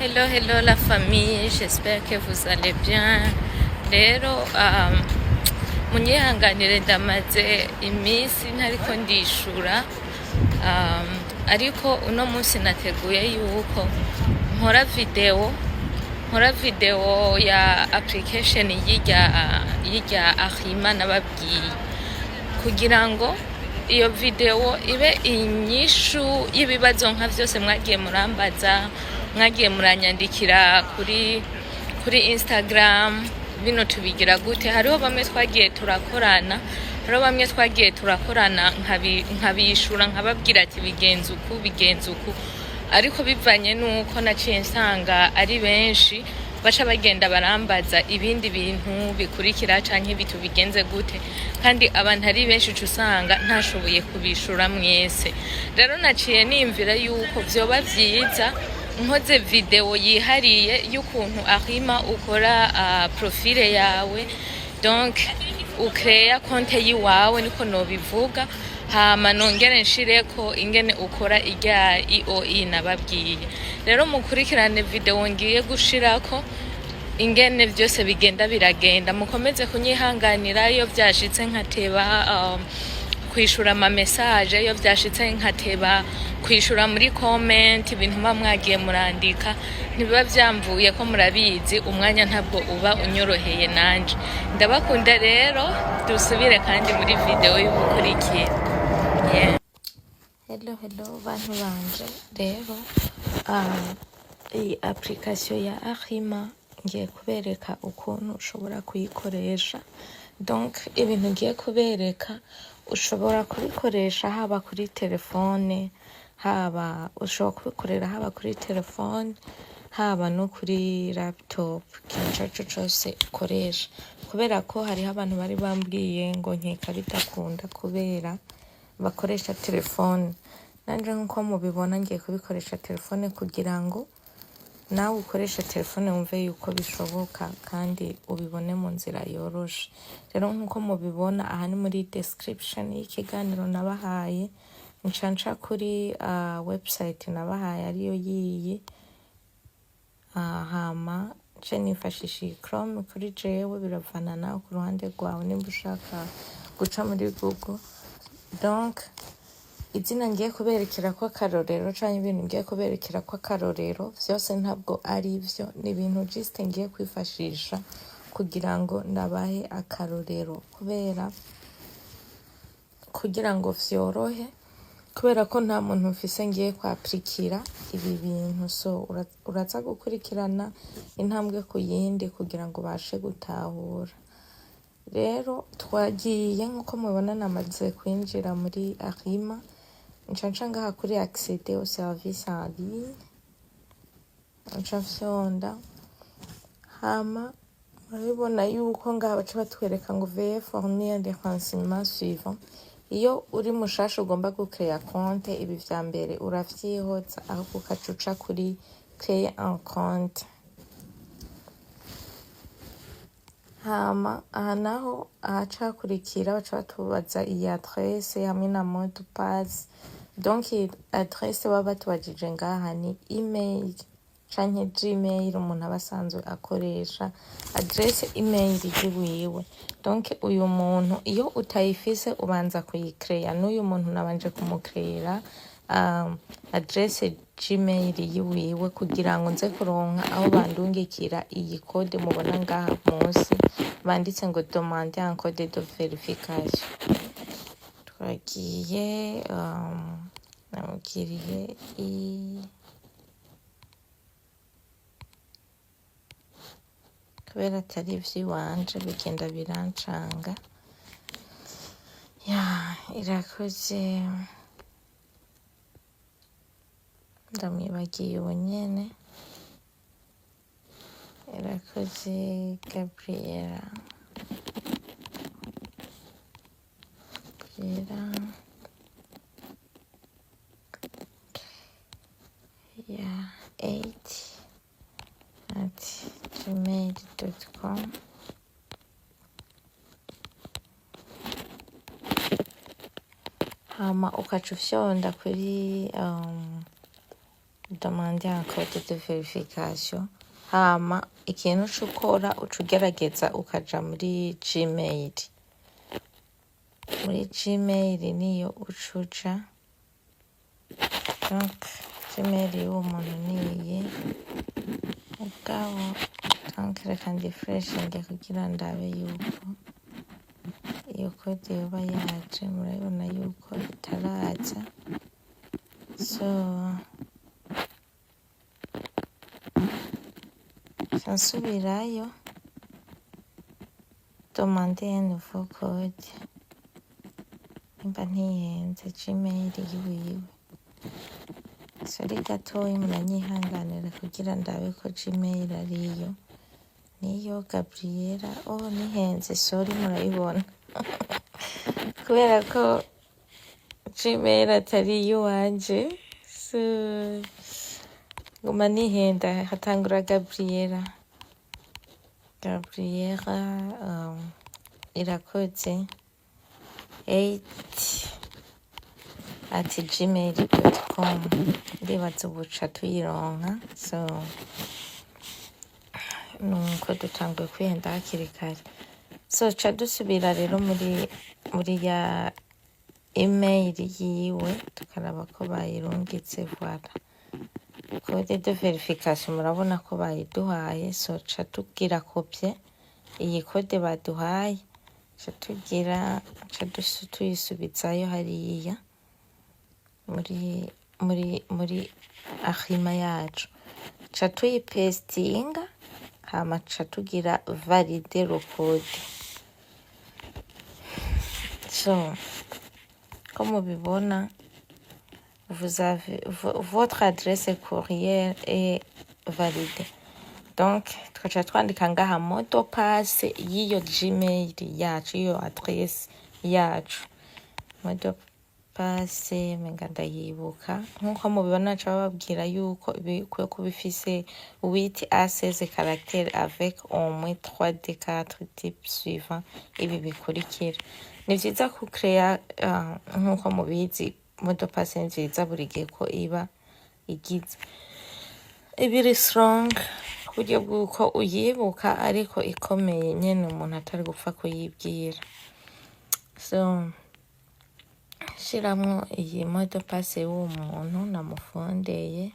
Hello, hello la famille, j'espère que vous allez bien. Rero munyihanganire ndamaze iminsi ntariko ndishura, ariko uno munsi nateguye yuko nkora video ya application y'irya Arima nababwiye, kugira ngo iyo video ibe inyishu y'ibibazo nka vyose mwagiye murambaza, mwagiye muranyandikira kuri Instagram, bino tubigira gute. Hariho bamwe twagiye turakorana nkabishura nkababwira ati bigenze uku, ariko bivanye nuko naciye nsanga ari benshi baca bagenda barambaza ibindi bintu bikurikira canke bitu bigenze gute, kandi abantu ari benshi usanga ntashoboye kubishura mwese. Rero naciye nimvira yuko vyoba vyiza nkoze video yihariye y'ukuntu Arima ukora profile yawe, donc ukrea konte yiwawe niko nobivuga, hama nongere nshireko ingene ukora irya EOE nababwiye. Rero mukurikirane video ngiye gushirako ingene vyose bigenda biragenda, mukomeze kunyihanganira iyo vyashitse nkateba kwishura ama message, iyo vyashitse nkateba kwishura muri comment ibintu mwagiye murandika, ntibiba vyamvuye ko murabizi umwanya ntabwo uba unyoroheye nanje. Ndabakunda rero, dusubire kandi muri video y'ubukurikira. Hello bantu banje, rero iyi application ya Arima ngiye kubereka ukuntu ushobora kuyikoresha. Donc ibintu ngiye kubereka ushobora kubikoresha haba kuri telefone, ushobora kubikorera haba kuri telefone, haba no kuri laptop, ikintu cose ukoresha. Kubera ko hariho abantu bari bambwiye ngo nkeka bidakunda kubera bakoresha telefone. Nanje nkuko mubibona ngiye kubikoresha telefone kugira ngo nawe ukoresha telefone wumve yuko bishoboka kandi ubibone mu nzira yoroshe. Rero nkuko mubibona aha ni muri description y'ikiganiro nabahaye, nca kuri website nabahaye ariyo yiyi, hama nce nifashisha Chrome kuri jewe, biravana nawe ku ruhande rwawe nimba ushaka guca muri Google. Donc izina ngiye kuberekera ko akarorero canke ibintu ngiye kuberekera ko akarorero vyose ntabwo ari vyo, ni ibintu just ngiye kwifashisha kugira ngo ndabahe akarorero, kugira ngo vyorohe, kubera ko nta muntu mfise ngiye kwaplikira ibi bintu. So uraza gukurikirana intambwe ku yindi kugira ngo bashe gutahura. Rero twagiye nkuko mubibona namaze kwinjira muri Arima, nca ngaha kuri accéder au service en ligne, nca fyonda, hama murabibona yuko ngaha baca batwereka ngo veuillez fournir les renseignements suivants. Iyo uri mushasha ugomba gucrea compte, ibi vya mbere uravyihoza aho ukacuca kuri créer un compte. Hama aha naho ahacakurikira baca batubaza iyi adresse hamwe na mot de passe. Donc iyi adresse baba batubajije ngaha ni email canke Gmail umuntu aba asanzwe akoresha, adresse email yiwiwe. Donc uyu muntu iyo utayifise ubanza kuyicrea, n'uyu muntu nabanje kumukreera adresse Gmail yiwiwe kugira ngo nze kuronka aho bandungikira iyi code mubona ngaha munsi banditse ngo demander un code de verification. Twagiye namugiriye kubera atari ivy'iwanje bigenda birancanga. Irakoze, ndamwibagiye uwo nyene. Irakoze Gabriela. Yeah, 8@gmail.com. Hama ukaca ufyonda kuri demander un code de verification hama ikintu ukora uca ugerageza ukaja muri Gmail. Muri Gmail niyo uca uja, donc Gmail y'uwo muntu niyi ubwabo, donc reka ndifreshinge kugira ndabe yuko iyo kode yoba yaje. Murabibona yuko itaraza, so nsubirayo demander un nouveau code nimba ntihenze. Gmail yiwiwe sori gatoyi, muranyihanganira kugira ndabe ko Gmail ariyo. Niyo Gabriela, nihenze, sori, murayibona kubera ko Gmail atari iyiwanje, so nguma nihenda, hatangura Gabriela. Irakoze 8@gmail.com. ndibaza ubuca tuyironka, so nuko dutanguye kwihenda hakiri kare. So ca dusubira rero muri ya email yiwe tukaraba ko bayirungitse. Voilà, code de verification murabona ko bayiduhaye, so ca tugira kopye iyi code baduhaye, ca tuyisubizayo hariya muri Arima yacu, ca tuyipestinga hama ca tugira valider le code. So comme mubibona, votre adresse courriel est validée. Donc twaca twandika ngaha moto pass y'iyo Gmail yacu, iyo adresse yacu, moto pass menga ndayibuka. Nkuko mubibona ca bababwira yuko bikwiye kuba ifise 8 à 16 caractères avec au moins 3 des 4 types suivants. Ibi bikurikira ni vyiza ku create nkuko mubizi, moto pass ni vyiza buri gihe ko iba igize ibiri strong kuburyo bw'uko uyibuka ariko ikomeye nyene umuntu atari gupfa kuyibwira. So shiramwo iyi moto pass y'uwo muntu namufondeye,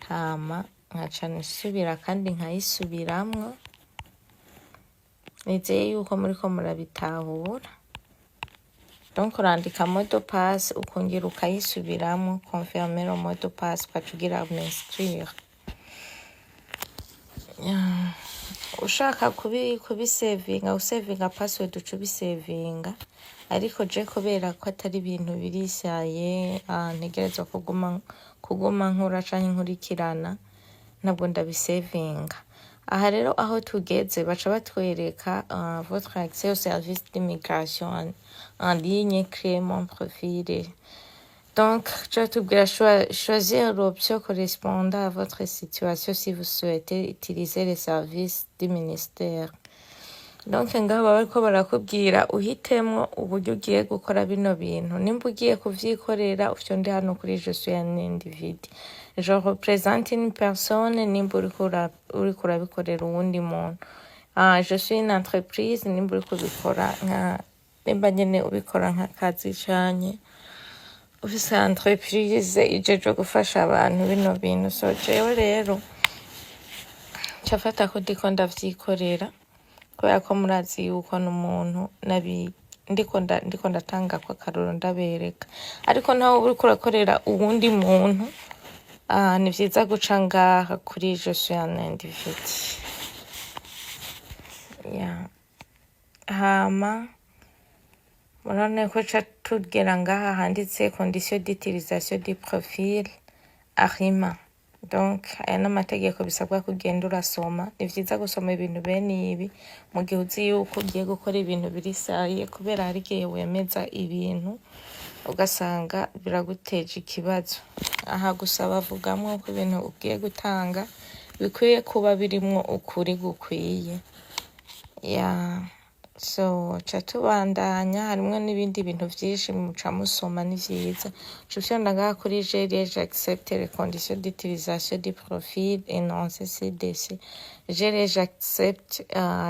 hama nkaca nisubira kandi nkayisubiramwo. Nizeye yuko muriko murabitahura. Donc urandika moto pass ukongera ukayisubiramwo, confirmer le mot de passe, ukaca ugira m'inscrire. Ushaka kubisevinga usevinga password uca ubisevinga, ariko je kubera ko atari ibintu birisaye ntegerezwa kuguma nkura canke nkurikirana, ntabwo ndabisevinga. Aha rero aho tugeze baca batwereka votre accès au service d'immigration en ligne, créer mon profil. Donc, je vais choisir l'option correspondant à votre situation si vous souhaitez utiliser les services du ministère. Donc, ngaho bariko barakubwira uhitemwo uburyo ugiye gukora bino bintu. Nimba ugiye kuvyikorera ufyonde hano kuri je suis un individu. Je représente une personne, nimba uriko urabikorera uwundi muntu. Je suis une entreprise, nimba uriko ubikora nimba nyene ubikora nk'akazi canke ufise entreprise ijejwe gufasha abantu bino bintu. So jewe rero cafata ko ndiko ndavyikorera, kubera ko murazi yuko n'umuntu ndiko ndatanga ko akaroro ndabereka, ariko naho uriko urakorera uwundi muntu ni vyiza guca ngaha kuri je suis un individu. Hama murabona ko ca tugera ngaha handitse condition d'utilisation du profil Arima. Donc aya n'amategeko bisabwa kugenda urasoma. Ni vyiza gusoma ibintu bene ibi mu gihe uzi yuko ugiye gukora ibintu birisaye, kubera hari igihe wemeza ibintu ugasanga biraguteje ikibazo. Aha gusa bavugamwo ko ibintu ugiye gutanga bikwiye kuba birimwo ukuri gukwiye. so ca tubandanya harimwo n'ibindi bintu vyinshi muca musoma ni vyiza uca ufyonda ngaha kuri j'accepte les conditions d'utilisation du profil énoncé ci-dessus j'accepte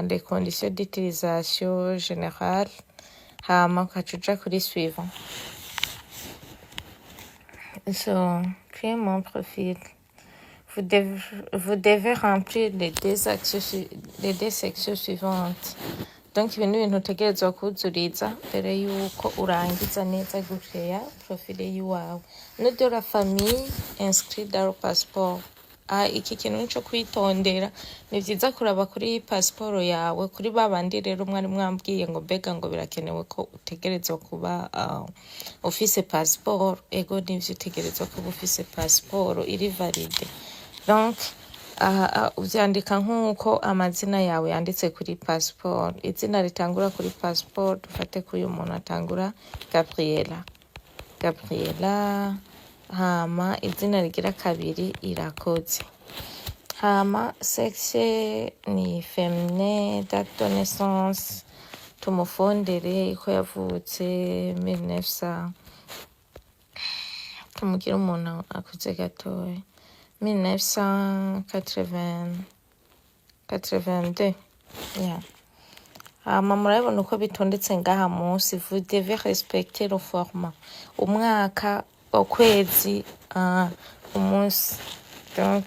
les conditions d'utilisation générale hama ukaca uja kuri suivant. So créer mon profil. Vous devez remplir les deux sections suivantes. Donc ibintu bintu utegerezwa kuzuriza mbere yuko urangiza neza gucrea profile yiwawe. Nom de la famille inscrit dans le passeport. Iki kintu nico kwitondera, ni vyiza kuraba kuri passport yawe, kuri babandi rero mwari mwambwiye ngo mbega ngo birakenewe ko utegerezwa kuba ufise passport. Ego nivyo utegerezwa kuba ufise passport iri valide. Donc uvyandika nk'uko amazina yawe yanditse kuri passport. Izina ritangura kuri passport dufate ko uyu muntu atangura Gabriela, hama izina rigira kabiri Irakoze, hama sexe ni féminin, date de naissance tumufondere ko yavutse 1900, tumugira umuntu akuze gatoya 1982. Yeah. Hama murabona uko bitondetse ngaha munsi. Vous devez respecter le format. Umwaka, ukwezi, umunsi. Donc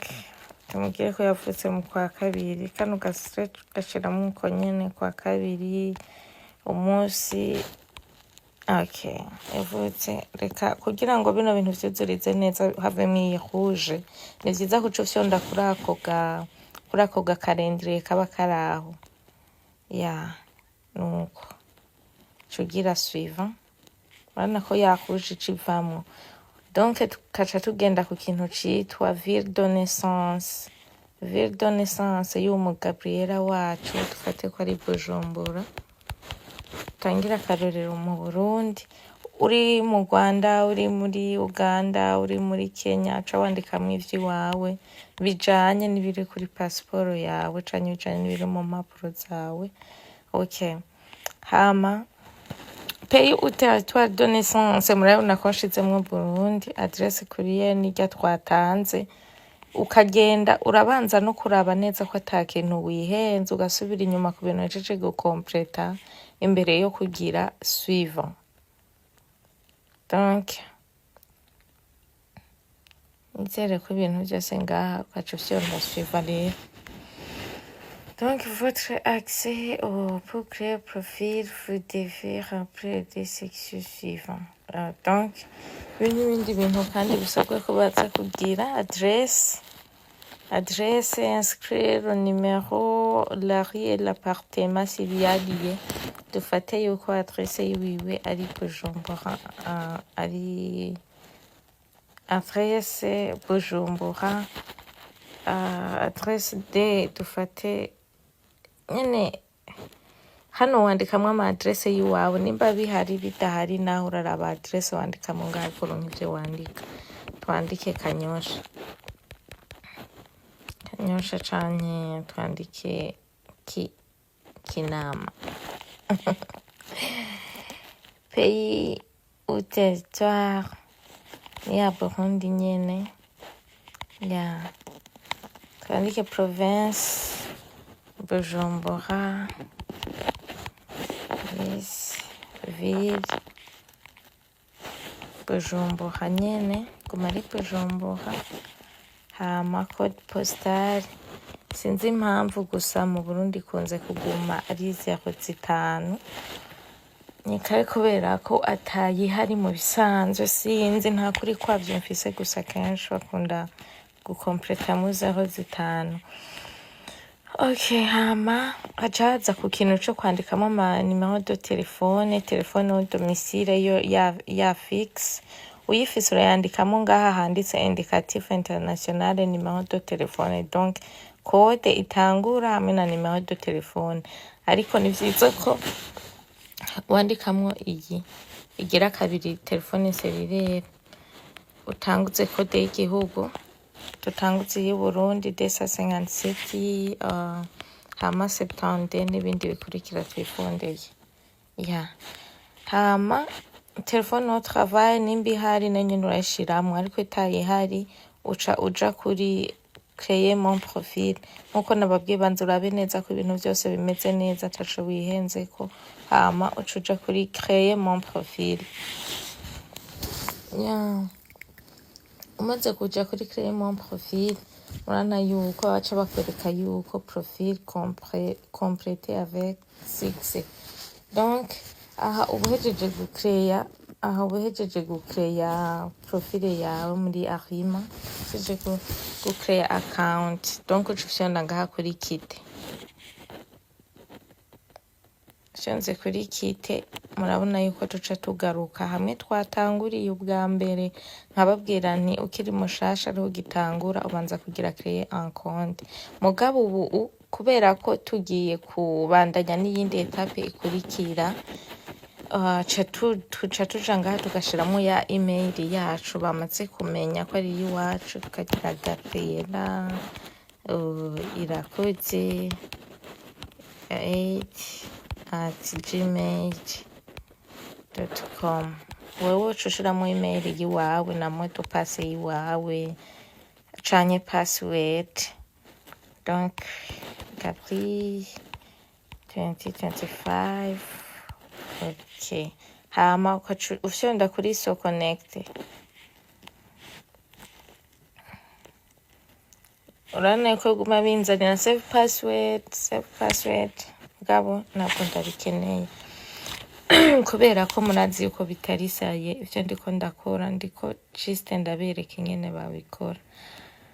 tumugire ko yavutse mu kwa kabiri, kano gashiramo uko nyene kwa kabiri, umunsi. Okay, yavutse reka kugira ngo bino bintu vyuzurize neza havemo iyi rouge. Ni vyiza kuca ufyonda kuri ako gakalendriye kaba karaho. Ya nuko cugira suivant, urabona ko ya rouge icivamwo. Donc tukaca tugenda ku kintu citwa ville de naissance. Ville de naissance y'umu Gabriela wacu dufate ko ari Bujumbura. Tangira akarorero mu Burundi, uri mu Rwanda, uri muri Uganda, uri muri Kenya, ca wandikamwo ivy'iwawe bijanye n'ibiri kuri passport yawe canke bijanye n'ibiri mu mpapuro zawe. Okay, hama pays ou territoire de naissance murabona ko nshizemwo Burundi, adresse courrier nirya twatanze. Ukagenda urabanza no kuraba neza ko ata kintu wihenze, ugasubira inyuma ku bintu hejeje gukompleta imbere yo kugira suivant. Donc nizere ko ibintu byose ngaha ukaca ufyonda suivant rero. Donc votre accès pour créer profil, vous devez remplir les sections suivantes. Donc ibindi bintu kandi bisabwa ko baza kugira adresse, inscrire le numéro, la rue et l'appartement s'il y a lieu. Dufate yuko adresse yiwiwe ari Bujumbura, ari adresse Bujumbura, adresse de dufate nyene hano wandikamwo ama adresse yiwawe, nimba bihari bidahari naho uraraba adresse wandikamwo ngaho kuronka ivyo wandika. Twandike Kanyosha canke twandike Kinama. Pays ou territoire ni ya Burundi nyene. Ya twandike province Bujumbura, ville Bujumbura nyene, kumari Bujumbura. Hama code postal, sinzi impamvu gusa mu Burundi kunze kuguma ari 05. Nikare kubera ko atayihari mu bisanzwe, sinzi nta kuri kwavyo mfise, gusa kenshi bakunda gukompleta mu 05. Okay, hama ajaza ku kintu cyo kwandikamo ama numéro de téléphone au domicile yo ya fixe. Uyifise urayandikamo ngaha handitse indicatif international numéro de téléphone. Donc code itangura hamwe na numéro de téléphone. Ariko ni vyiza ko wandikamo iyi igira kabiri telefone cellulaire. Utangutse code y'igihugu, tutangutse y'u Burundi 257, hama septante n'ibindi bikurikira twifondeye ya hama telefone au travail nimba ihari na nyine urayishiramwo ariko itayihari uca uja kuri créer mon profil nkuko nababwiye banza urabe neza ko ibintu byose bimeze neza ataco wihenzeko hama uca uja kuri créer mon profil ya umaze kuja kuri créer mon profil urana yuko baca bakwereka yuko profil complété avec succès donc aha ubuhejeje gucreya profile yawe muri Arima uhejeje gucreya account donc uca ufyonda ngaha kuri kite ushonze kuri kite murabona yuko tuca tugaruka hamwe twatanguriye ubwa mbere nkababwira nti ukiri mushasha ariho gitangura ubanza kugira créer un compte mugabo ubu kubera ko tugiye kubandanya n'iyindi etape ikurikira tuca tuja ngaha tugashiramo ya email yacu bamaze kumenya ko ari iwacu tukagira Gabriela Irakoze 8@gmail.com wewe uca ushiramo email yiwawe namwe tupase yiwawe canke password donc Gabri 2025 okay hama ukaca ufyonda kuri so connect urane ko guma binzanira save password gabo ntabwo ndabikeneye kubera ko murazi yuko bitarisaye ivyo ndiko ndakora ndiko juste ndabereka ingene babikora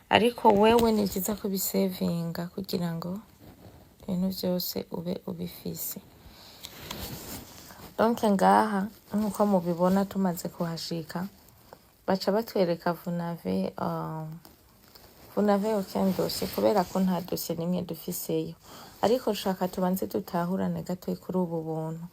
ariko wewe ni vyiza kubisevinga kugira ngo ibintu vyose ube ubifise donc ngaha nkuko mubibona tumaze kuhashika baca batwereka vous n'avez aucun dossier kubera ko nta dossier nimwe dufiseyo ariko shaka tubanze dutahurane gato kuri ubu buntu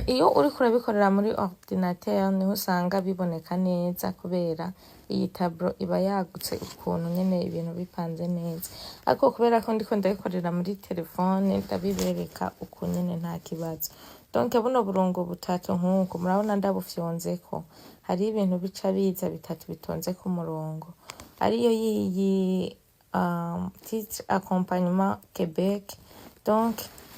iyo uri kurabikorera muri ordinateur niho usanga biboneka neza kubera iyi tableau iba yagutse ukuntu nyene ibintu bipanze neza ariko kubera ko ndiko ndabikorera muri telefone ndabibereka ukuntu nyene nta kibazo donc buno burungu butatu nkuko murabona ndabufyonzeko hari ibintu bica biza bitatu bitonze ku murongo ariyo yiyi titre accompagnement Québec donc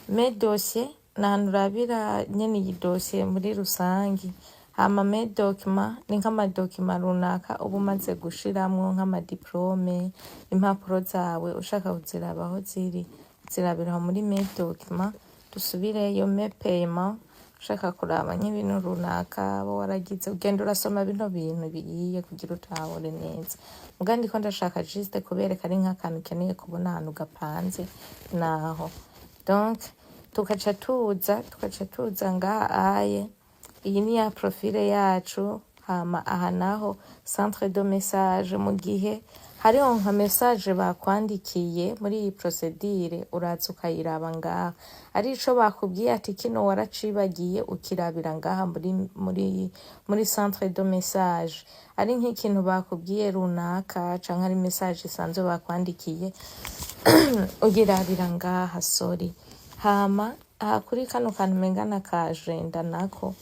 mes dossiers nanurabira nyene iyi dossier muri rusangi hama mes documents ni nk'amadokima runaka uba umaze gushiramwo nk'amadiplome impapuro zawe ushaka kuzirabaho zirabiraho muri mes documents dusubireyo mes paiements ushaka kuraba nk'ibintu runaka aba waragize ugenda urasoma bino bintu bigiye kugira utahure neza muga ndiko ndashaka juste kubereka ari nk'akantu ukeneye kubona ahantu gapanze naho donc tukaca tuza ngaha aye iyi ni ya profile yacu hama aha naho centre de message mu gihe hariho nka message bakwandikiye muri iyi procedure uraza ukayiraba ngaha ari ico bakubwiye ati kino waracibagiye ukirabira ngaha muri centre de message ari nk'ikintu bakubwiye runaka canke ari message isanzwe bakwandikiye ugirabira ngaha sorry hama aha kuri kano kantu mengana ka agenda nako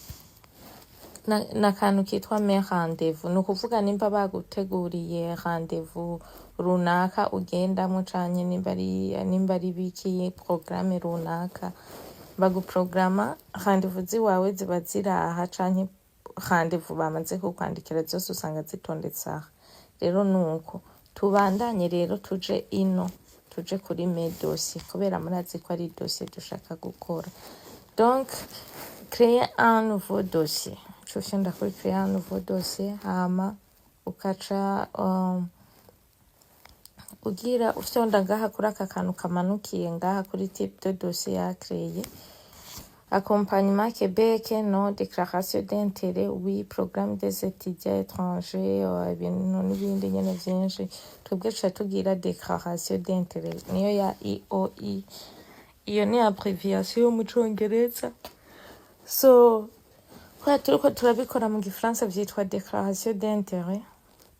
na kantu kitwa mes rendez-vous ni ukuvuga nimba baguteguriye rendez-vous runaka ugendamwo canke nimba ari biki programme runaka baguprograma rendez-vous ziwawe ziba ziraha canke rendez-vous bamaze kukwandikira zose usanga zitondetse aha rero nuko tubandanye rero tuje kuri mes dossiers kubera murazi ko ari dossier dushaka gukora donc créer un nouveau dossier ushenda kuri créer un nouveau dossier hama ukaca ugira ufyonda ngaha kuri aka kantu kamanukiye ngaha kuri type de dossier ya créer accompagnement Québec non déclaration d'intérêt oui programme des étudiants étrangers ibintu n'ibindi nyene vyinshi twebwe tuca tugira déclaration d'intérêt niyo ya EOI iyo ni abbreviation mu Congereza so kwa turiko turabikora mu Gifaransa vyitwa déclaration d'intérêt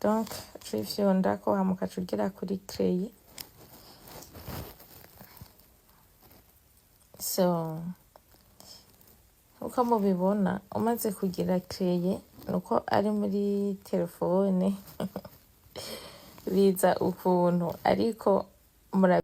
donc twifyonda ko hamuka tugira kuri créer so uko mubibona umaze kugira kreye nuko ari muri telefone biza ukuntu ariko